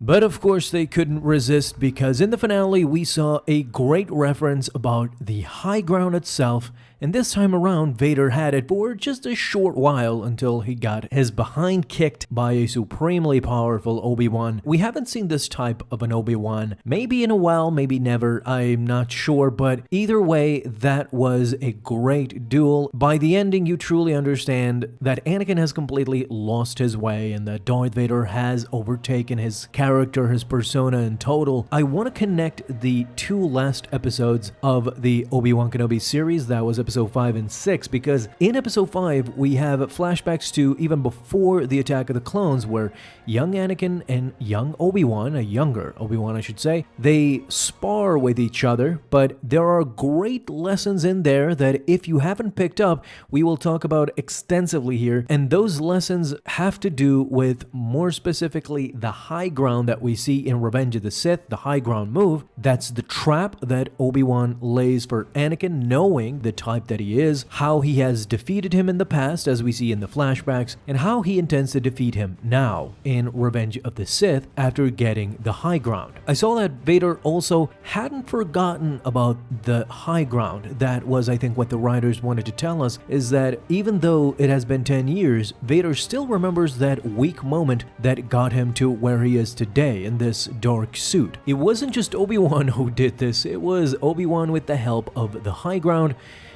But of course they couldn't resist, because in the finale we saw a great reference about the high ground itself, and this time around Vader had it for just a short while until he got his behind kicked by a supremely powerful Obi-Wan. We haven't seen this type of an Obi-Wan, maybe in a while, maybe never, I'm not sure, but either way, that was a great duel. By the ending, you truly understand that Anakin has completely lost his way and that Darth Vader has overtaken his character, his persona in total. I want to connect the two last episodes of the Obi-Wan Kenobi series, that was episode 5 and 6, because in episode 5 we have flashbacks to even before the Attack of the Clones, where young Anakin and young Obi-Wan, a younger Obi-Wan I should say, they spar with each other, but there are great lessons in there that if you haven't picked up, we will talk about extensively here, and those lessons have to do with, more specifically, the high ground that we see in Revenge of the Sith, the high ground move. That's the trap that Obi-Wan lays for Anakin, knowing the type that he is, how he has defeated him in the past, as we see in the flashbacks, and how he intends to defeat him now in Revenge of the Sith after getting the high ground. I saw that Vader also hadn't forgotten about the high ground. That was, I think, what the writers wanted to tell us, is that even though it has been 10 years, Vader still remembers that weak moment that got him to where he is today in this dark suit. It wasn't just Obi-Wan who did this, it was Obi-Wan with the help of the high ground,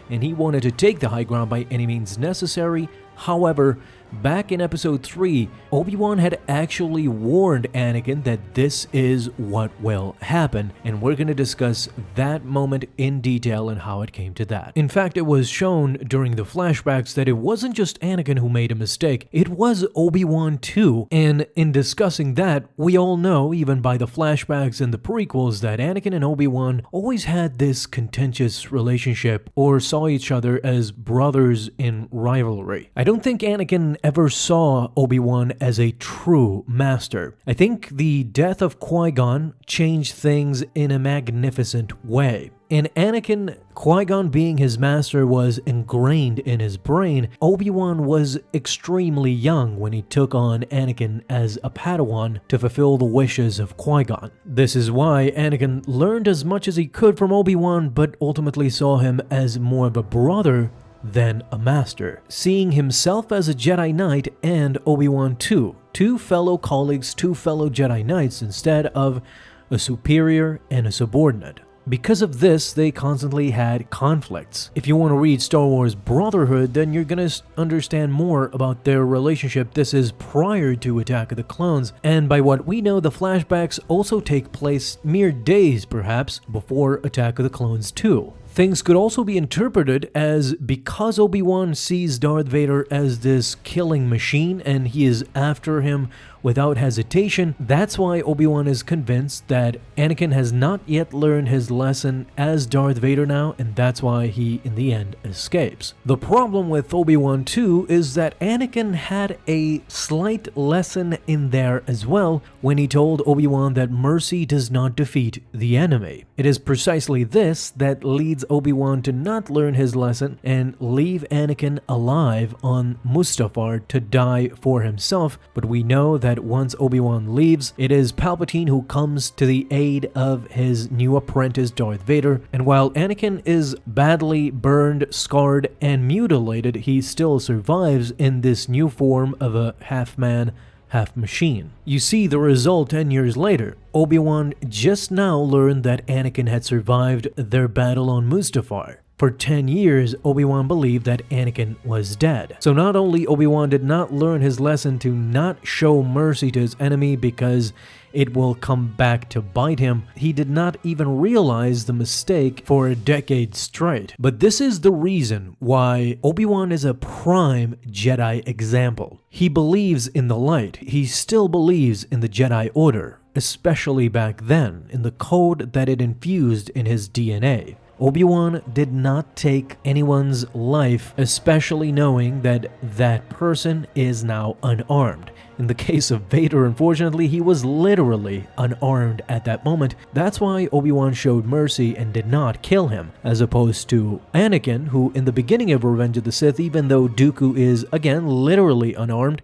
and he wanted to take the high ground by any means necessary. However, back in episode 3, Obi-Wan had actually warned Anakin that this is what will happen, and we're going to discuss that moment in detail and how it came to that. In fact, it was shown during the flashbacks that it wasn't just Anakin who made a mistake, it was Obi-Wan too, and in discussing that, we all know, even by the flashbacks and the prequels, that Anakin and Obi-Wan always had this contentious relationship, or saw each other as brothers in rivalry. I don't think Anakin ever saw Obi-Wan as a true master. I think the death of Qui-Gon changed things in a magnificent way. In Anakin, Qui-Gon being his master was ingrained in his brain. Obi-Wan was extremely young when he took on Anakin as a Padawan to fulfill the wishes of Qui-Gon. This is why Anakin learned as much as he could from Obi-Wan, but ultimately saw him as more of a brother than a master, seeing himself as a Jedi Knight and Obi-Wan too, two fellow colleagues, two fellow Jedi Knights instead of a superior and a subordinate. Because of this, they constantly had conflicts. If you want to read Star Wars Brotherhood, then you're gonna understand more about their relationship. This is prior to Attack of the Clones, and by what we know, the flashbacks also take place mere days, perhaps, before Attack of the Clones 2. Things could also be interpreted as, because Obi-Wan sees Darth Vader as this killing machine and he is after him without hesitation, that's why Obi-Wan is convinced that Anakin has not yet learned his lesson as Darth Vader now, and that's why he, in the end, escapes. The problem with Obi-Wan too is that Anakin had a slight lesson in there as well when he told Obi-Wan that mercy does not defeat the enemy. It is precisely this that leads Obi-Wan to not learn his lesson and leave Anakin alive on Mustafar to die for himself, but we know that once Obi-Wan leaves, it is Palpatine who comes to the aid of his new apprentice Darth Vader, and while Anakin is badly burned, scarred, and mutilated, he still survives in this new form of a half-man, half-machine. You see the result 10 years later. Obi-Wan just now learned that Anakin had survived their battle on Mustafar. For 10 years, Obi-Wan believed that Anakin was dead. So not only Obi-Wan did not learn his lesson to not show mercy to his enemy because it will come back to bite him, he did not even realize the mistake for a decade straight. But this is the reason why Obi-Wan is a prime Jedi example. He believes in the light. He still believes in the Jedi Order, especially back then, in the code that it infused in his DNA. Obi-Wan did not take anyone's life, especially knowing that that person is now unarmed. In the case of Vader, unfortunately, he was literally unarmed at that moment. That's why Obi-Wan showed mercy and did not kill him, as opposed to Anakin, who in the beginning of Revenge of the Sith, even though Dooku is, again, literally unarmed,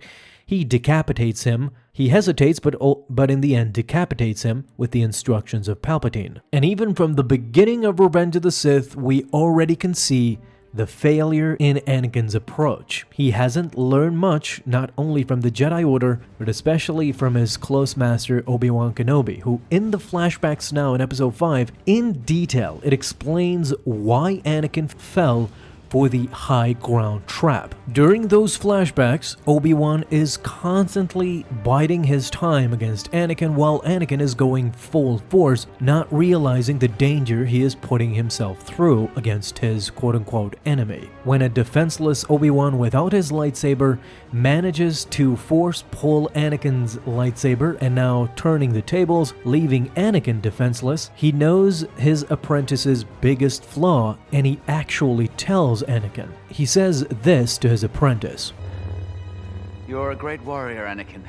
He decapitates him. He hesitates, but in the end decapitates him with the instructions of Palpatine. And even from the beginning of Revenge of the Sith, we already can see the failure in Anakin's approach. He hasn't learned much, not only from the Jedi Order, but especially from his close master Obi-Wan Kenobi, who in the flashbacks now in Episode 5, in detail, it explains why Anakin fell for the high ground trap. During those flashbacks, Obi-Wan is constantly biding his time against Anakin while Anakin is going full force, not realizing the danger he is putting himself through against his quote-unquote enemy. When a defenseless Obi-Wan without his lightsaber manages to force pull Anakin's lightsaber and now turning the tables, leaving Anakin defenseless, he knows his apprentice's biggest flaw and he actually tells Anakin. He says this to his apprentice. You're a great warrior, Anakin,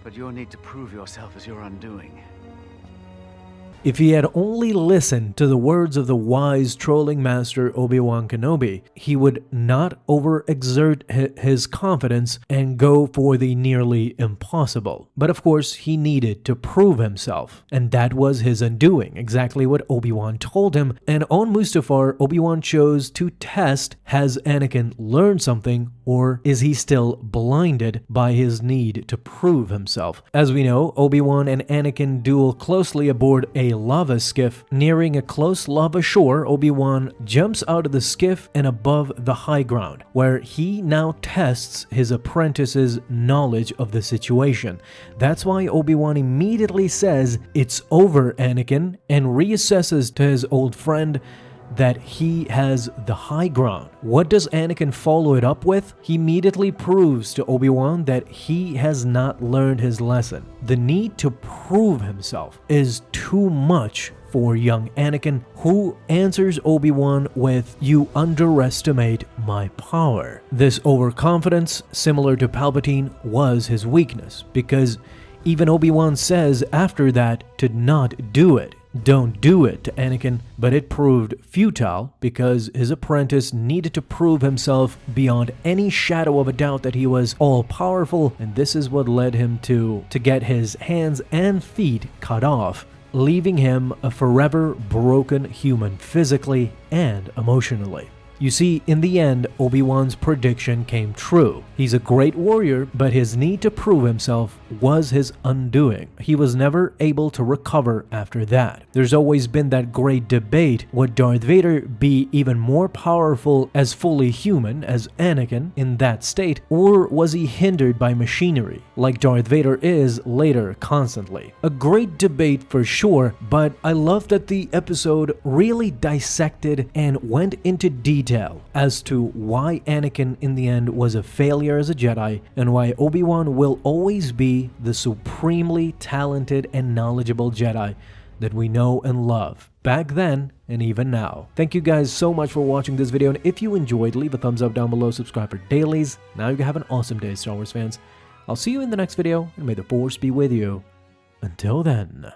but you'll need to prove yourself as your undoing. If he had only listened to the words of the wise trolling master Obi-Wan Kenobi, he would not overexert his confidence and go for the nearly impossible. But of course, he needed to prove himself, and that was his undoing, exactly what Obi-Wan told him. And on Mustafar, Obi-Wan chose to test, has Anakin learned something, or is he still blinded by his need to prove himself? As we know, Obi-Wan and Anakin duel closely aboard a lava skiff. Nearing a close lava shore, Obi-Wan jumps out of the skiff and above the high ground, where he now tests his apprentice's knowledge of the situation. That's why Obi-Wan immediately says, "It's over, Anakin," and reassesses to his old friend that he has the high ground. What does Anakin follow it up with? He immediately proves to Obi-Wan that he has not learned his lesson. The need to prove himself is too much for young Anakin, who answers Obi-Wan with, "You underestimate my power." This overconfidence, similar to Palpatine, was his weakness, because even Obi-Wan says after that to not do it. Don't do it to Anakin, but it proved futile because his apprentice needed to prove himself beyond any shadow of a doubt that he was all-powerful, and this is what led him to get his hands and feet cut off, leaving him a forever broken human physically and emotionally. You see, in the end, Obi-Wan's prediction came true. He's a great warrior, but his need to prove himself was his undoing. He was never able to recover after that. There's always been that great debate, would Darth Vader be even more powerful as fully human as Anakin in that state, or was he hindered by machinery, like Darth Vader is later constantly? A great debate for sure, but I love that the episode really dissected and went into detail as to why Anakin in the end was a failure as a Jedi and why Obi-Wan will always be the supremely talented and knowledgeable Jedi that we know and love back then and even now. Thank you guys so much for watching this video, and if you enjoyed, leave a thumbs up down below, subscribe for dailies. Now you have an awesome day, Star Wars fans. I'll see you in the next video, and may the Force be with you. Until then.